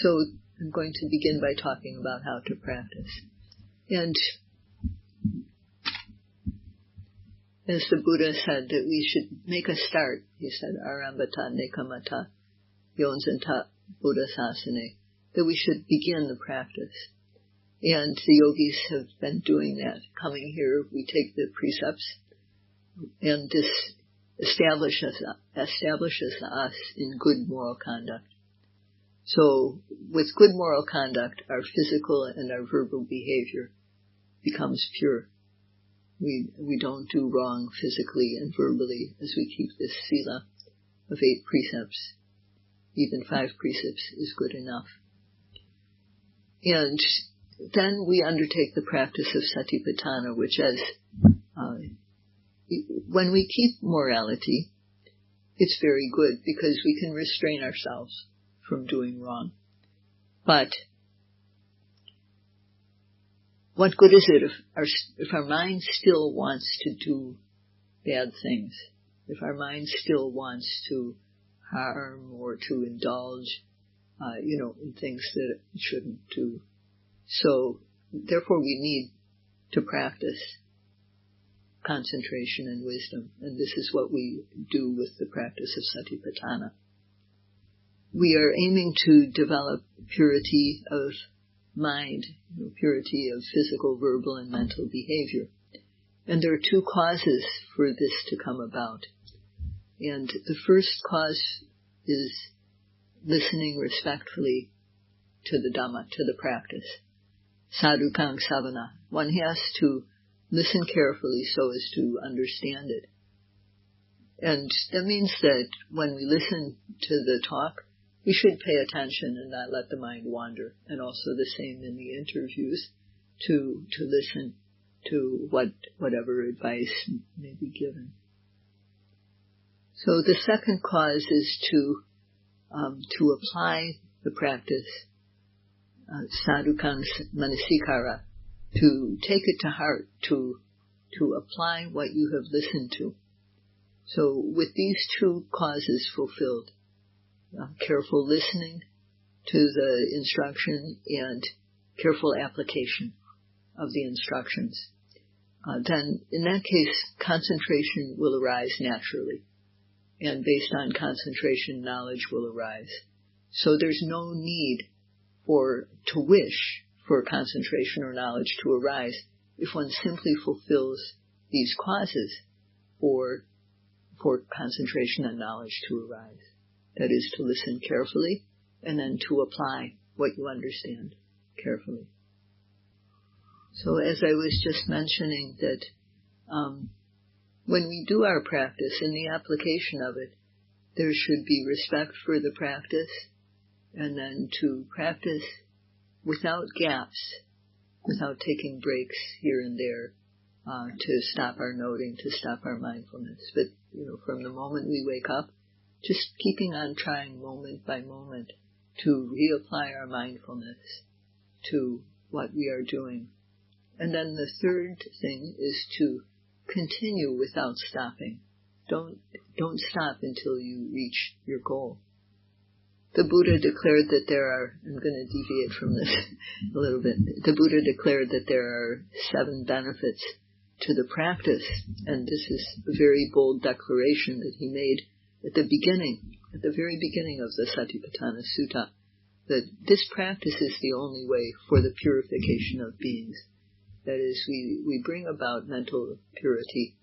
So I'm going to begin by talking about how to practice. And as the Buddha said that we should make a start, he said, Arambata Nekamata Yonzanta Buddha Sasane, that we should begin the practice. And the yogis have been doing that. Coming here, we take the precepts, and this establishes us in good moral conduct. So with good moral conduct, our physical and our verbal behavior becomes pure. We don't do wrong physically and verbally as we keep this sila of 8 precepts. Even 5 precepts is good enough. And then we undertake the practice of satipatthana, which is, when we keep morality, it's very good because we can restrain ourselves from doing wrong. But what good is it if our mind still wants to do bad things? If our mind still wants to harm or to indulge, in things that it shouldn't do. So, therefore we need to practice concentration and wisdom, and this is what we do with the practice of satipatthana. We are aiming to develop purity of mind, purity of physical, verbal, and mental behavior. And there are 2 causes for this to come about. And the first cause is listening respectfully to the Dhamma, to the practice. Sadhukang savana. One has to listen carefully so as to understand it. And that means that when we listen to the talk, we should pay attention and not let the mind wander. And also the same in the interviews, to listen to whatever advice may be given. So the second cause is to apply the practice, sadhukang manasikara, to take it to heart, to apply what you have listened to. So with these 2 causes fulfilled, careful listening to the instruction and careful application of the instructions, then in that case concentration will arise naturally. And based on concentration, knowledge will arise. So there's no need to wish for concentration or knowledge to arise if one simply fulfills these causes for concentration and knowledge to arise. That is, to listen carefully and then to apply what you understand carefully. So as I was just mentioning that when we do our practice, in the application of it, there should be respect for the practice, and then to practice without gaps, without taking breaks here and there, to stop our noting, to stop our mindfulness. But, from the moment we wake up, just keeping on trying moment by moment to reapply our mindfulness to what we are doing. And then the third thing is to continue without stopping. Don't stop until you reach your goal. The Buddha declared that I'm going to deviate from this a little bit. The Buddha declared that there are 7 benefits to the practice, and this is a very bold declaration that he made at the very beginning of the Satipatthana Sutta, that this practice is the only way for the purification of beings. That is, we bring about mental purity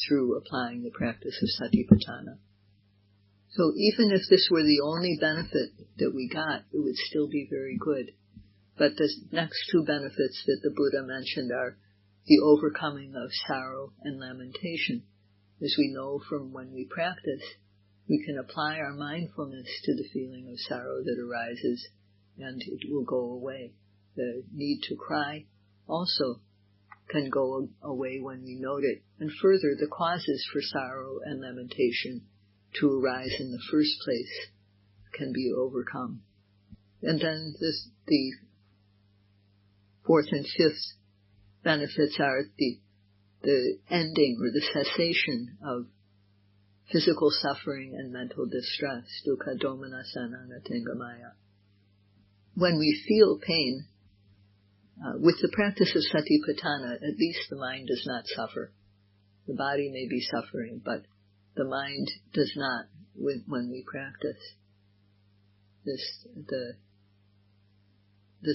through applying the practice of Satipatthana. So even if this were the only benefit that we got, it would still be very good. But the next 2 benefits that the Buddha mentioned are the overcoming of sorrow and lamentation. As we know from when we practice, we can apply our mindfulness to the feeling of sorrow that arises, and it will go away. The need to cry also can go away when we note it. And further, the causes for sorrow and lamentation to arise in the first place can be overcome. And then the 4th and 5th benefits are the ending or the cessation of physical suffering and mental distress, dukkha domanasana natengamaya. when we feel pain, with the practice of Satipatthana, at least the mind does not suffer. The body may be suffering, but the mind does not when we practice. The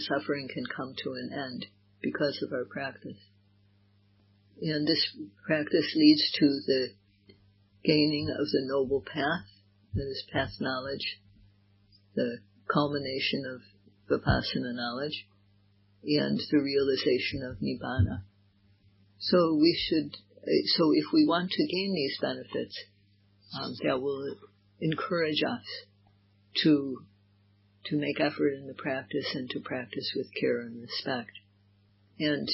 suffering can come to an end because of our practice. And this practice leads to the gaining of the noble path, that is path knowledge, the culmination of Vipassana knowledge, and the realization of Nibbana. So if we want to gain these benefits, that will encourage us to make effort in the practice and to practice with care and respect. And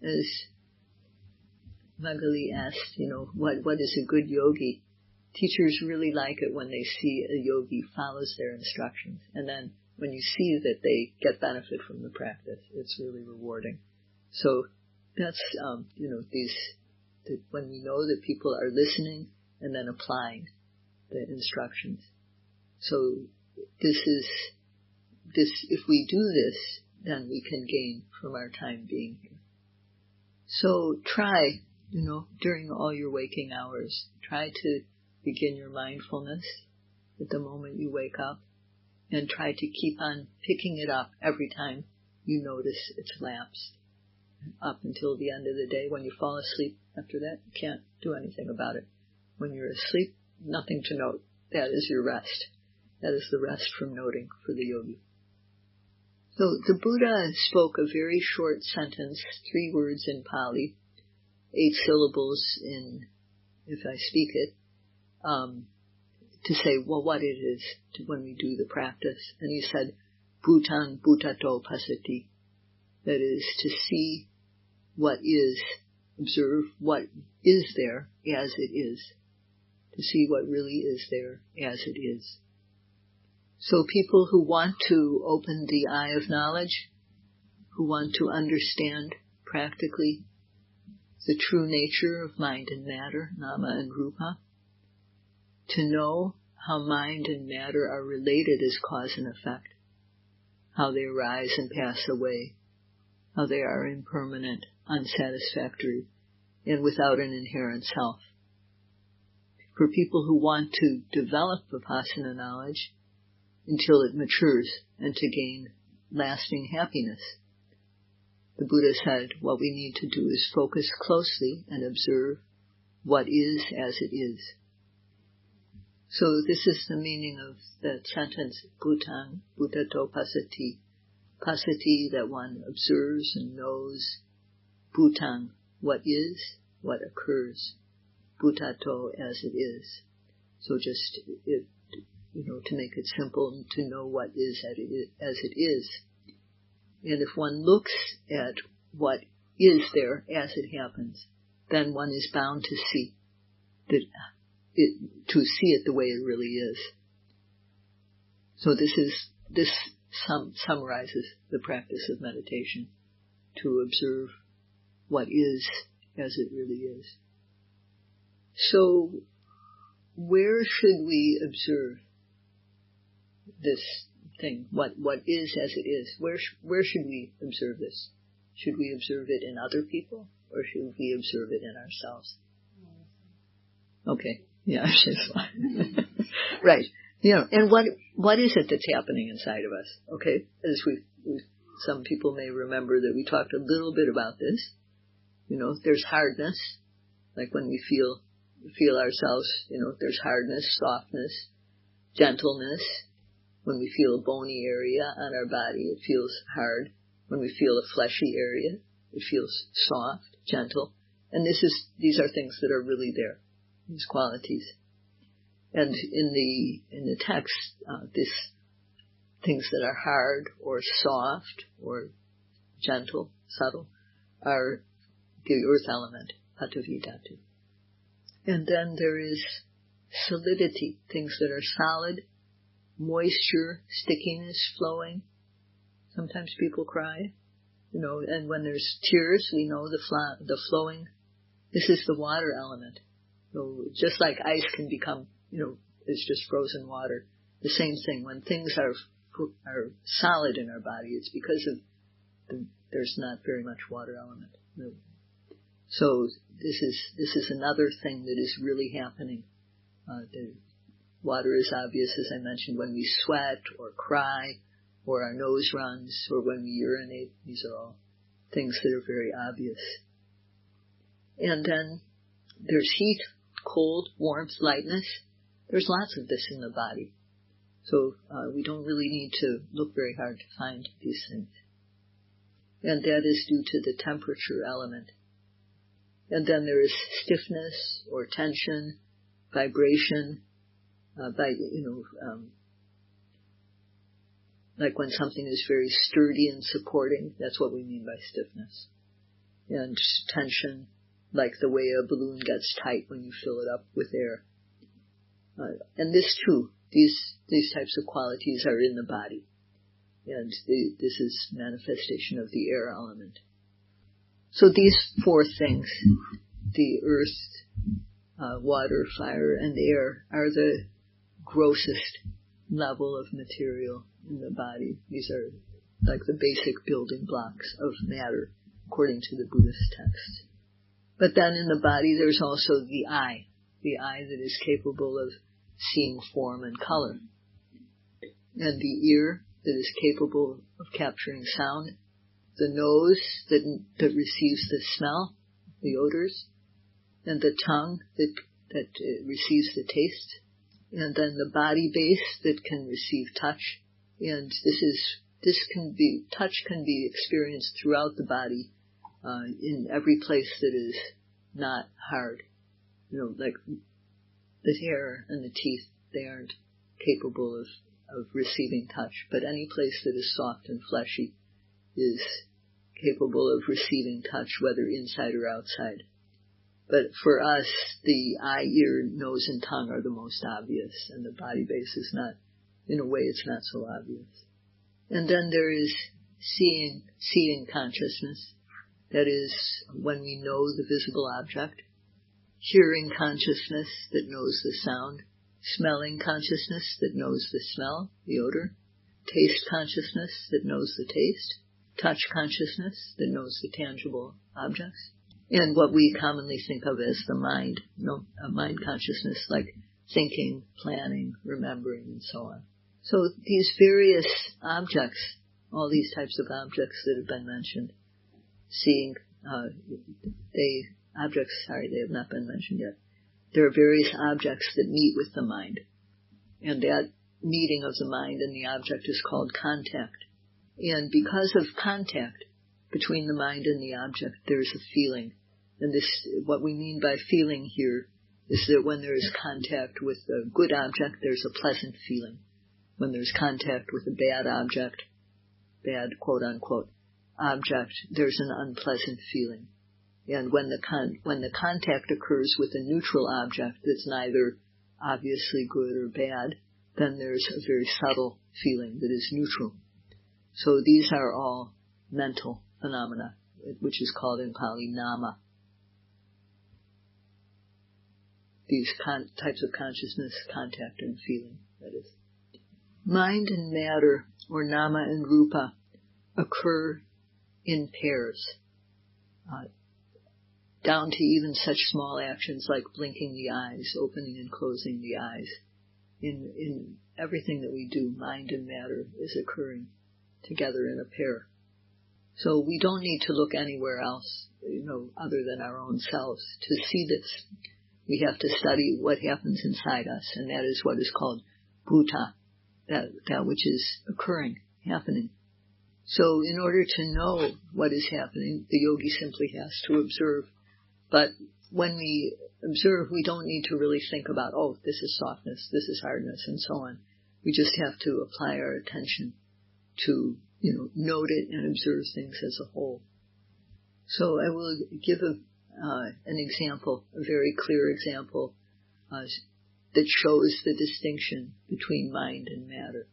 as Magali asked, what is a good yogi? Teachers really like it when they see a yogi follows their instructions. And then when you see that they get benefit from the practice, it's really rewarding. So that's, when we know that people are listening and then applying the instructions. So if we do this, then we can gain from our time being here. So try, during all your waking hours, try to begin your mindfulness at the moment you wake up, and try to keep on picking it up every time you notice it's lapsed, up until the end of the day. When you fall asleep after that, you can't do anything about it. When you're asleep, nothing to note. That is your rest. That is the rest from noting for the yogi. So the Buddha spoke a very short sentence, 3 words in Pali, 8 syllables if I speak it, to say, what it is when we do the practice. And he said, Bhutan Bhutato Pasati. That is, to see what is, observe what is there as it is. To see what really is there as it is. So people who want to open the eye of knowledge, who want to understand practically the true nature of mind and matter, nama and rupa, to know how mind and matter are related as cause and effect, how they arise and pass away, how they are impermanent, unsatisfactory, and without an inherent self. For people who want to develop Vipassana knowledge until it matures and to gain lasting happiness, the Buddha said what we need to do is focus closely and observe what is as it is. So this is the meaning of that sentence, Bhutan Bhutato Pasati. Pasati, that one observes and knows. Bhutan, what is, what occurs. Bhutato, as it is. So just, to make it simple, to know what is as it is. And if one looks at what is there as it happens, then one is bound to see to see it the way it really is. So this summarizes the practice of meditation, to observe what is as it really is. So where should we observe this thing, what is as it is? Where should we observe this? Should we observe it in other people, or should we observe it in ourselves? Okay, yeah, right. And what is it that's happening inside of us? Okay, as some people may remember that we talked a little bit about this. There's hardness, like when we feel ourselves. There's hardness, softness, gentleness. When we feel a bony area on our body, it feels hard. When we feel a fleshy area, it feels soft, gentle. And these are things that are really there, these qualities. And in the text, these things that are hard or soft or gentle, subtle, are the earth element, Patavi Dhatu. And then there is solidity, things that are solid, moisture, stickiness, flowing. Sometimes people cry, and when there's tears, we know the flowing. This is the water element. So just like ice can become, it's just frozen water. The same thing, when things are are solid in our body, it's because of there's not very much water element. So this is another thing that is really happening. The water is obvious, as I mentioned, when we sweat or cry or our nose runs or when we urinate. These are all things that are very obvious. And then there's heat, cold, warmth, lightness. There's lots of this in the body. So we don't really need to look very hard to find these things. And that is due to the temperature element. And then there is stiffness or tension, vibration, like when something is very sturdy and supporting, that's what we mean by stiffness. And tension, like the way a balloon gets tight when you fill it up with air. And this too, these types of qualities are in the body. And this is manifestation of the air element. So these four things, the earth, water, fire, and air, are the grossest level of material in the body. These are like the basic building blocks of matter, according to the Buddhist texts. But then in the body there's also the eye that is capable of seeing form and color, and the ear that is capable of capturing sound, the nose that receives the smell, the odors, and the tongue that receives the taste, and then the body base that can receive touch. And touch can be experienced throughout the body, in every place that is not hard. Like the hair and the teeth, they aren't capable of receiving touch, but any place that is soft and fleshy is capable of receiving touch, whether inside or outside. But for us, the eye, ear, nose, and tongue are the most obvious, and the body base is not, in a way, it's not so obvious. And then there is seeing consciousness, that is, when we know the visible object, hearing consciousness that knows the sound, smelling consciousness that knows the smell, the odor, taste consciousness that knows the taste, touch consciousness that knows the tangible objects, and what we commonly think of as the mind, a mind consciousness, like thinking, planning, remembering, and so on. So these various objects, all these types of objects that have been mentioned, seeing, they have not been mentioned yet. There are various objects that meet with the mind, and that meeting of the mind and the object is called contact. And because of contact between the mind and the object, there's a feeling. And what we mean by feeling here is that when there is contact with a good object, there's a pleasant feeling. When there's contact with a bad object, bad quote-unquote object, there's an unpleasant feeling. And when the contact occurs with a neutral object that's neither obviously good or bad, then there's a very subtle feeling that is neutral. So these are all mental phenomena, which is called in Pali nama. These types of consciousness, contact and feeling, that is. Mind and matter, or nama and rupa, occur in pairs, down to even such small actions like blinking the eyes, opening and closing the eyes. In everything that we do, mind and matter is occurring together in a pair. So we don't need to look anywhere else, other than our own selves to see this. We have to study what happens inside us, and that is what is called bhuta, that which is occurring, happening. So in order to know what is happening, the yogi simply has to observe. But when we observe, we don't need to really think about, this is softness, this is hardness, and so on. We just have to apply our attention to, note it and observe things as a whole. So I will give an example, a very clear example, that shows the distinction between mind and matter.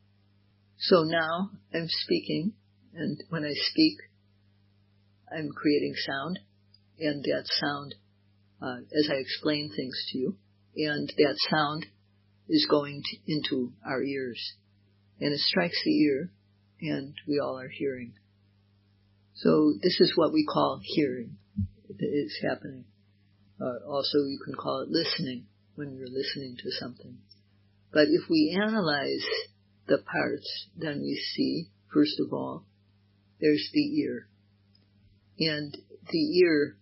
So now I'm speaking, and when I speak, I'm creating sound, and that sound, as I explain things to you, and that sound is going into our ears. and it strikes the ear, and we all are hearing. So this is what we call hearing. It is happening. Also, you can call it listening when you're listening to something. But if we analyze the parts, then we see, first of all, there's the ear. And the ear,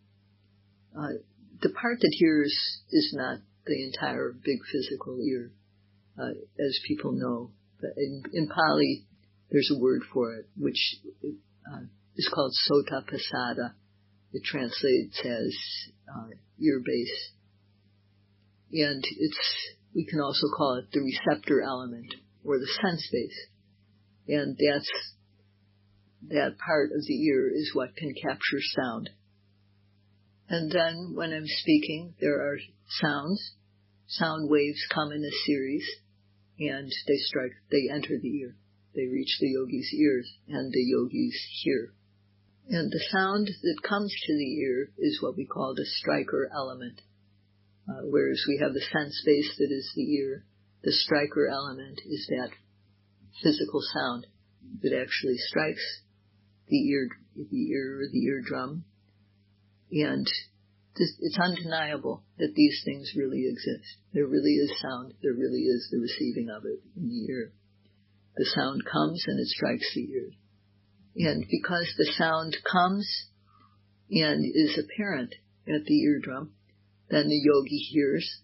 the part that hears is not the entire big physical ear, as people know. But in Pali, there's a word for it, which is called sota pasada. It translates as ear base. And we can also call it the receptor element, or the sense base. And that part of the ear is what can capture sound. And then when I'm speaking, there are sounds. Sound waves come in a series, and they enter the ear. They reach the yogi's ears, and the yogis hear. And the sound that comes to the ear is what we call the striker element. Whereas we have the sense base that is the ear, the striker element is that physical sound that actually strikes the ear or the eardrum. And it's undeniable that these things really exist. There really is sound. There really is the receiving of it in the ear. The sound comes and it strikes the ear. And because the sound comes and is apparent at the eardrum, then the yogi hears,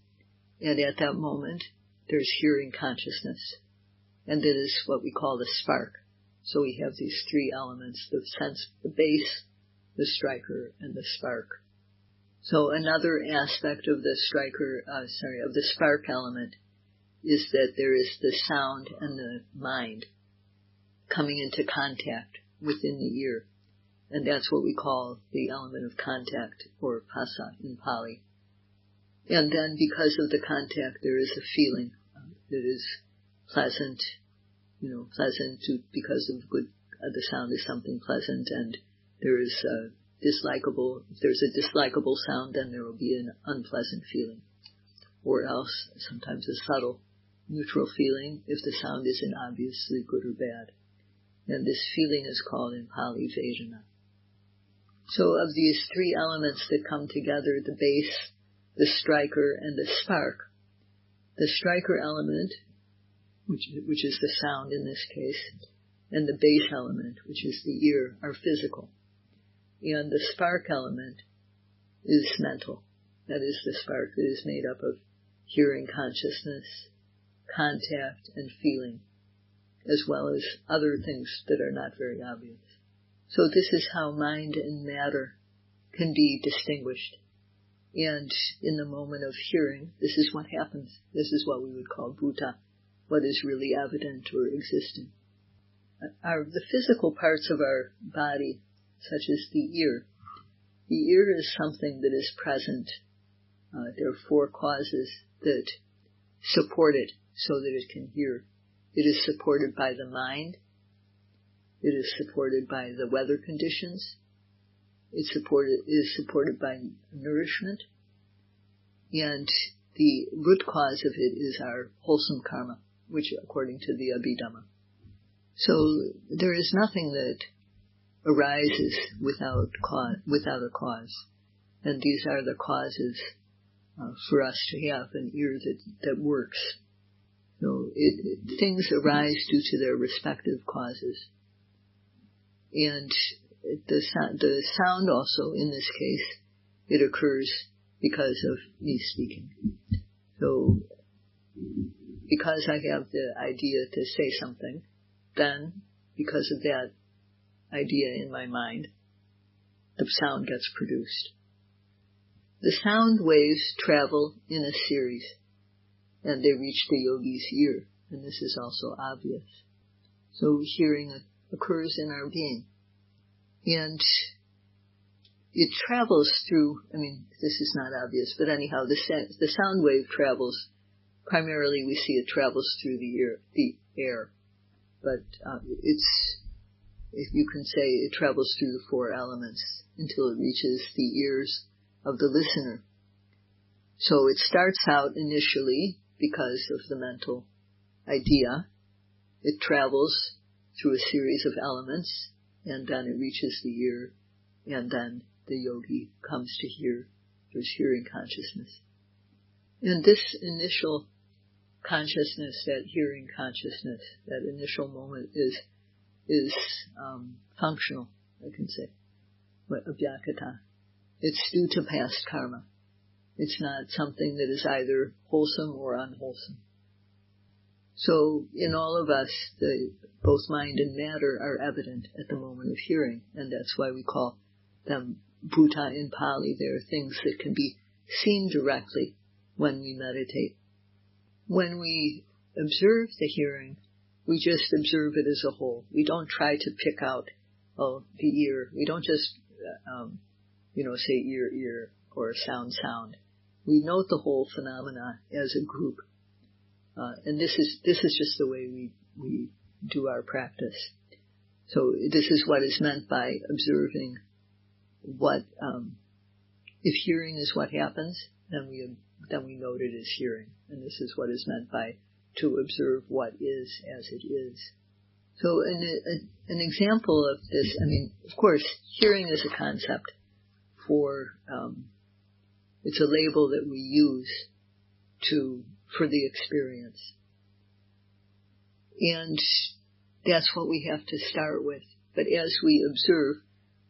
and at that moment, there's hearing consciousness. And that is what we call the spark. So we have these three elements, the sense, the base, the striker, and the spark. So another aspect of the of the spark element is that there is the sound and the mind coming into contact within the ear. And that's what we call the element of contact, or phassa in Pali. And then because of the contact, there is a feeling that is pleasant, because of the sound is something pleasant, and there is if there's a dislikable sound, then there will be an unpleasant feeling. Or else, sometimes a subtle, neutral feeling if the sound isn't obviously good or bad. And this feeling is called in Pali Vedana. So of these three elements that come together, the base, the striker, and the striker element, which is the sound in this case, and the base element, which is the ear, are physical. And the spark element is mental. That is the spark that is made up of hearing consciousness, contact, and feeling, as well as other things that are not very obvious. So this is how mind and matter can be distinguished. And in the moment of hearing, this is what happens. This is what we would call bhuta, what is really evident or existing. The physical parts of our body, such as the ear. The ear is something that is present. There are four causes that support it so that it can hear. It is supported by the mind. It is supported by the weather conditions. It is supported by nourishment. And the root cause of it is our wholesome karma, which according to the Abhidhamma. So there is nothing that arises without a cause. And these are the causes for us to have an ear that works. So things arise due to their respective causes. And the sound also, in this case, it occurs because of me speaking. So, because I have the idea to say something, then, because of that idea in my mind, the sound gets produced. The sound waves travel in a series, and they reach the yogi's ear, and this is also obvious. So hearing occurs in our being. And it travels through, this is not obvious, but anyhow, the sound wave travels, primarily we see it travels through the air. But if you can say, it travels through the four elements until it reaches the ears of the listener. So it starts out initially because of the mental idea, it travels through a series of elements, and then it reaches the ear, and then the yogi comes to hear. There's hearing consciousness. And this initial consciousness, that hearing consciousness, that initial moment is functional, I can say, abhyakata. It's due to past karma. It's not something that is either wholesome or unwholesome. So in all of us, both mind and matter are evident at the moment of hearing, and that's why we call them bhuta in Pali. They are things that can be seen directly when we meditate. When we observe the hearing, we just observe it as a whole. We don't try to pick out, the ear. We don't just, say ear, or sound. We note the whole phenomena as a group. And this is just the way we do our practice. So this is what is meant by observing what, if hearing is what happens, then we note it as hearing. And this is what is meant by to observe what is as it is. So an example of this, of course, hearing is a concept for, it's a label that we use for the experience. And that's what we have to start with. But as we observe,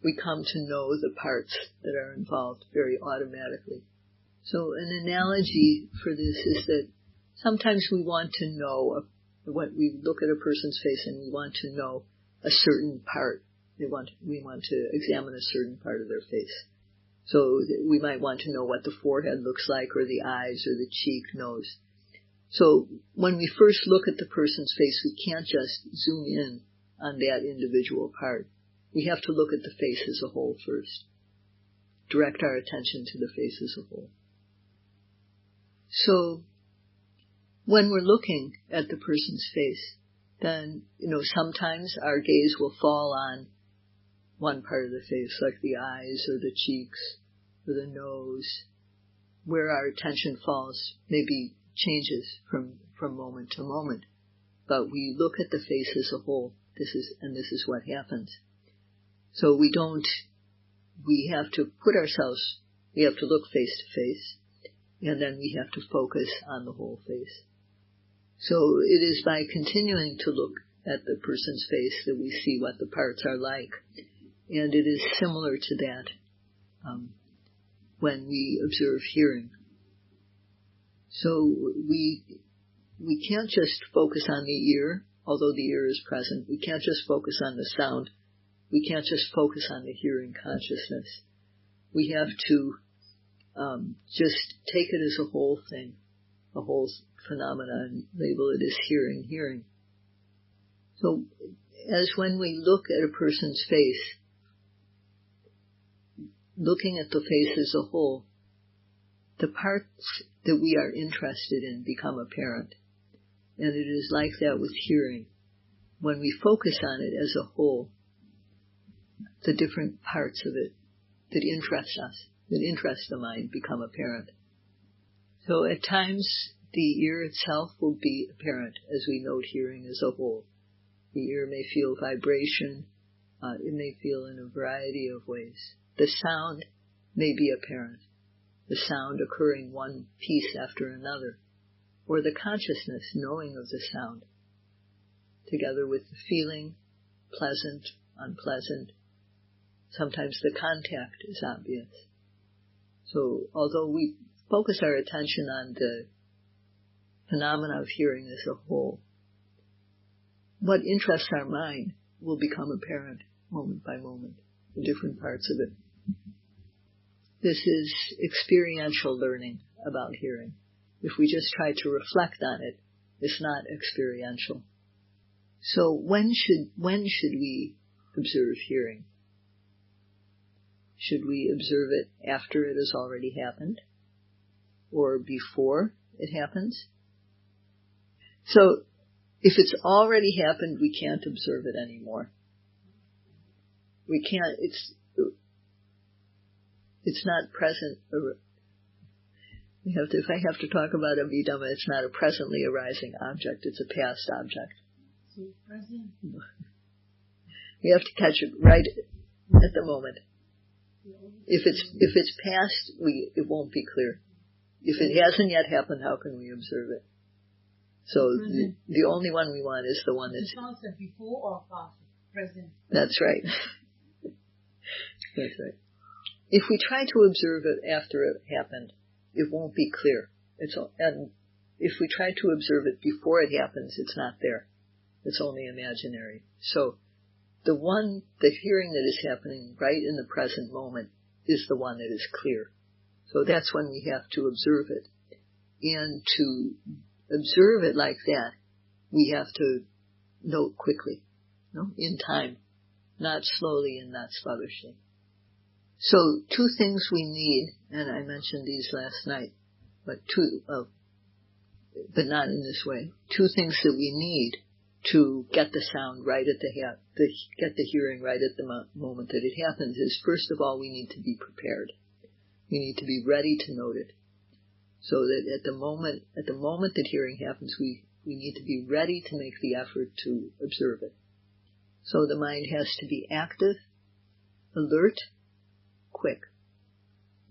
we come to know the parts that are involved very automatically. So an analogy for this is that sometimes we want to know, when we look at a person's face and we want to know a certain part. We want to examine a certain part of their face. So we might want to know what the forehead looks like, or the eyes, or the cheek, nose. So when we first look at the person's face, we can't just zoom in on that individual part. We have to look at the face as a whole first. Direct our attention to the face as a whole. So when we're looking at the person's face, then, sometimes our gaze will fall on one part of the face, like the eyes or the cheeks or the nose. Where our attention falls maybe changes from moment to moment. But we look at the face as a whole. This is what happens. So we have to look face to face, and then we have to focus on the whole face. So it is by continuing to look at the person's face that we see what the parts are like. And it is similar to that when we observe hearing. So we can't just focus on the ear, although the ear is present. We can't just focus on the sound. We can't just focus on the hearing consciousness. We have to just take it as a whole thing, a whole phenomena, and label it as hearing. So as when we look at a person's face, looking at the face as a whole, the parts that we are interested in become apparent. And it is like that with hearing. When we focus on it as a whole, the different parts of it that interest us, that interest the mind, become apparent. So at times, the ear itself will be apparent as we note hearing as a whole. The ear may feel vibration. It may feel in a variety of ways. The sound may be apparent, the sound occurring one piece after another, or the consciousness knowing of the sound, together with the feeling, pleasant, unpleasant. Sometimes the contact is obvious. So although we focus our attention on the phenomena of hearing as a whole, what interests our mind will become apparent moment by moment, the different parts of it. This is experiential learning about hearing. If we just try to reflect on it, it's not experiential. So when should we observe hearing? Should we observe it after it has already happened? Or before it happens? So if it's already happened, we can't observe it anymore. We can't, it's not present. If I have to talk about Abhidhamma, it's not a presently arising object, it's a past object. We have to catch it right at the moment. If it's past, it won't be clear. If it hasn't yet happened, how can we observe it? So the only one we want is the one that's before or after present. That's right. That's right. If we try to observe it after it happened, it won't be clear. And if we try to observe it before it happens, it's not there. It's only imaginary. So the hearing that is happening right in the present moment is the one that is clear. So that's when we have to observe it. And to observe it like that, we have to note quickly, in time, not slowly and not sluggishly. So 2 things we need, and I mentioned these last night, but not in this way. 2 things that we need to get the sound right at get the hearing right at the moment that it happens is, first of all, we need to be prepared. We need to be ready to note it. So that at the moment that hearing happens, we need to be ready to make the effort to observe it. So the mind has to be active, alert, quick.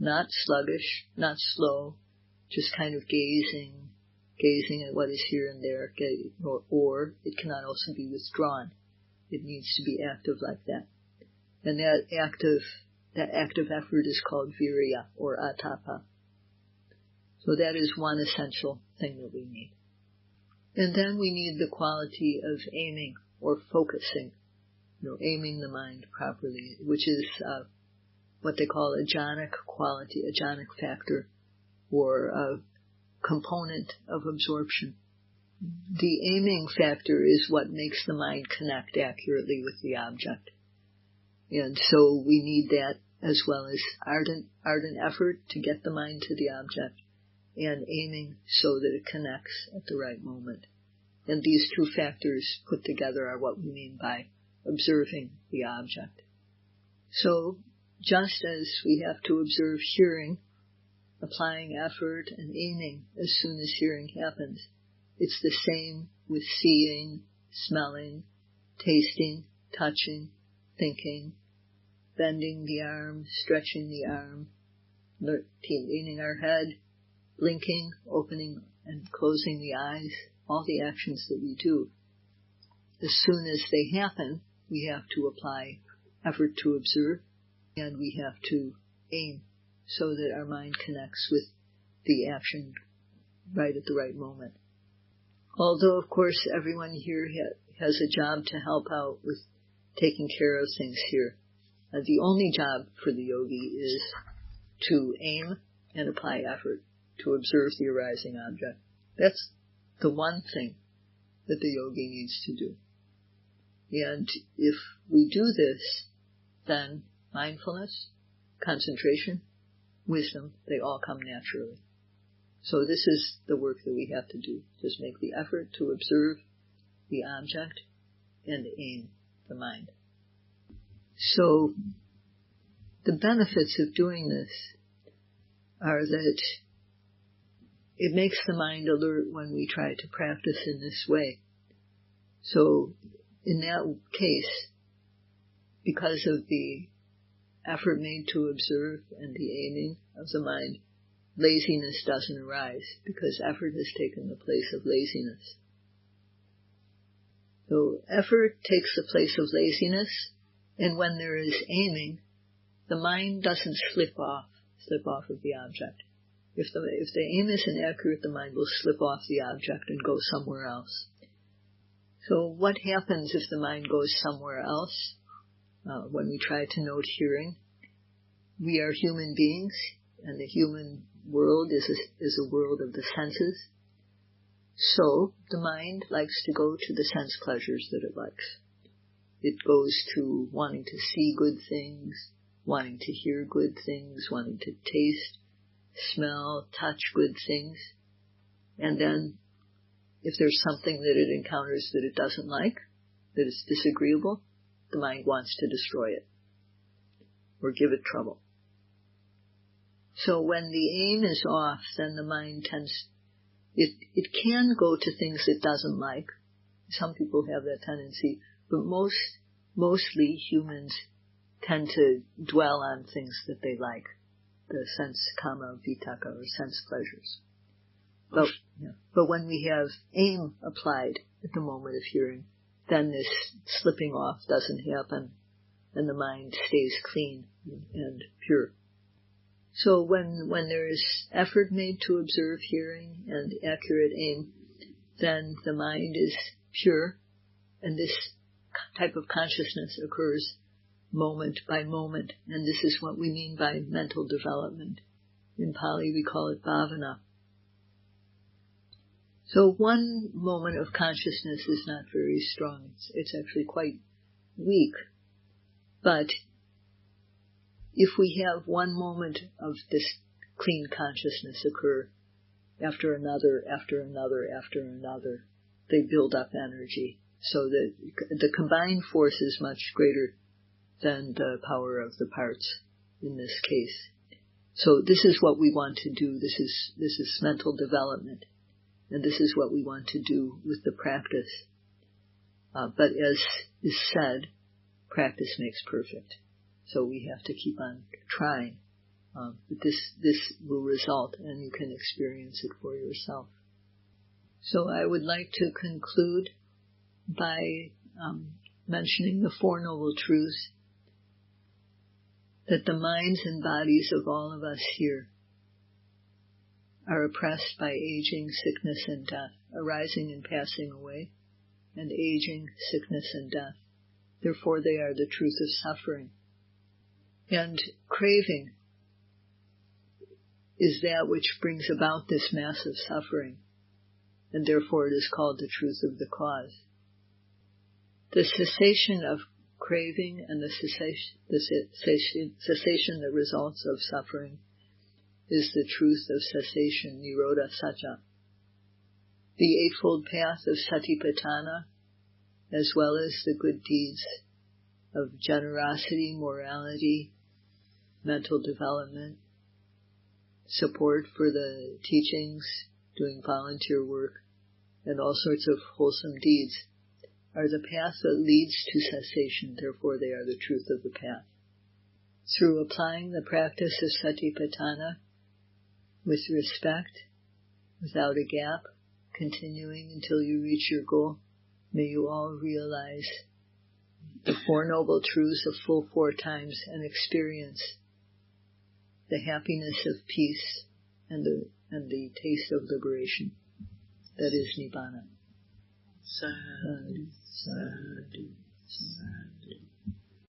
Not sluggish, not slow, just kind of gazing at what is here and there, or it cannot also be withdrawn. It needs to be active like that. And that active effort is called virya, or atapa. So that is one essential thing that we need. And then we need the quality of aiming, or focusing, aiming the mind properly, which is what they call a jhanic quality, a jhanic factor, or a component of absorption. The aiming factor is what makes the mind connect accurately with the object. And so we need that as well as ardent effort to get the mind to the object, and aiming so that it connects at the right moment. And these 2 factors put together are what we mean by observing the object. So just as we have to observe hearing, applying effort and aiming as soon as hearing happens, it's the same with seeing, smelling, tasting, touching, thinking, bending the arm, stretching the arm, leaning our head, blinking, opening and closing the eyes, all the actions that we do. As soon as they happen, we have to apply effort to observe, and we have to aim so that our mind connects with the action right at the right moment. Although, of course, everyone here has a job to help out with taking care of things here. The only job for the yogi is to aim and apply effort to observe the arising object. That's the one thing that the yogi needs to do. And if we do this, then mindfulness, concentration, wisdom, they all come naturally. So this is the work that we have to do. Just make the effort to observe the object and aim the mind. So the benefits of doing this are that it makes the mind alert when we try to practice in this way. So in that case, because of the effort made to observe and the aiming of the mind, laziness doesn't arise, because effort has taken the place of laziness. So effort takes the place of laziness, and when there is aiming, the mind doesn't slip off of the object. If the aim isn't accurate, the mind will slip off the object and go somewhere else. So what happens if the mind goes somewhere else? When we try to note hearing, we are human beings, and the human world is a world of the senses. So the mind likes to go to the sense pleasures that it likes. It goes to wanting to see good things, wanting to hear good things, wanting to taste, smell, touch good things. And then if there's something that it encounters that it doesn't like, that is disagreeable, the mind wants to destroy it or give it trouble. So when the aim is off, then the mind it can go to things it doesn't like. some people have that tendency, but mostly humans tend to dwell on things that they like, the sense kama vitaka, or sense pleasures. But when we have aim applied at the moment of hearing, then this slipping off doesn't happen, and the mind stays clean and pure. So when there is effort made to observe hearing and accurate aim, then the mind is pure, and this type of consciousness occurs moment by moment, and this is what we mean by mental development. In Pali we call it bhavana. So one moment of consciousness is not very strong. It's actually quite weak. But if we have one moment of this clean consciousness occur after another, after another, after another, they build up energy. So that the combined force is much greater than the power of the parts in this case. So this is what we want to do. This is mental development. And this is what we want to do with the practice. But as is said, practice makes perfect. So we have to keep on trying. But this will result, and you can experience it for yourself. So I would like to conclude by mentioning the Four Noble Truths, that the minds and bodies of all of us here are oppressed by aging, sickness, and death, arising and passing away, and aging, sickness, and death. Therefore they are the truth of suffering. And craving is that which brings about this massive suffering, and therefore it is called the truth of the cause. The cessation of craving and the cessation that results of suffering is the truth of cessation, Nirodha Satya. The Eightfold Path of Satipatthana, as well as the good deeds of generosity, morality, mental development, support for the teachings, doing volunteer work, and all sorts of wholesome deeds, are the path that leads to cessation. Therefore they are the truth of the path. Through applying the practice of Satipatthana with respect, without a gap, continuing until you reach your goal, may you all realize the Four Noble Truths of full 4 times and experience the happiness of peace and the taste of liberation. That is Nibbana. Sadhu, sadhu, sadhu.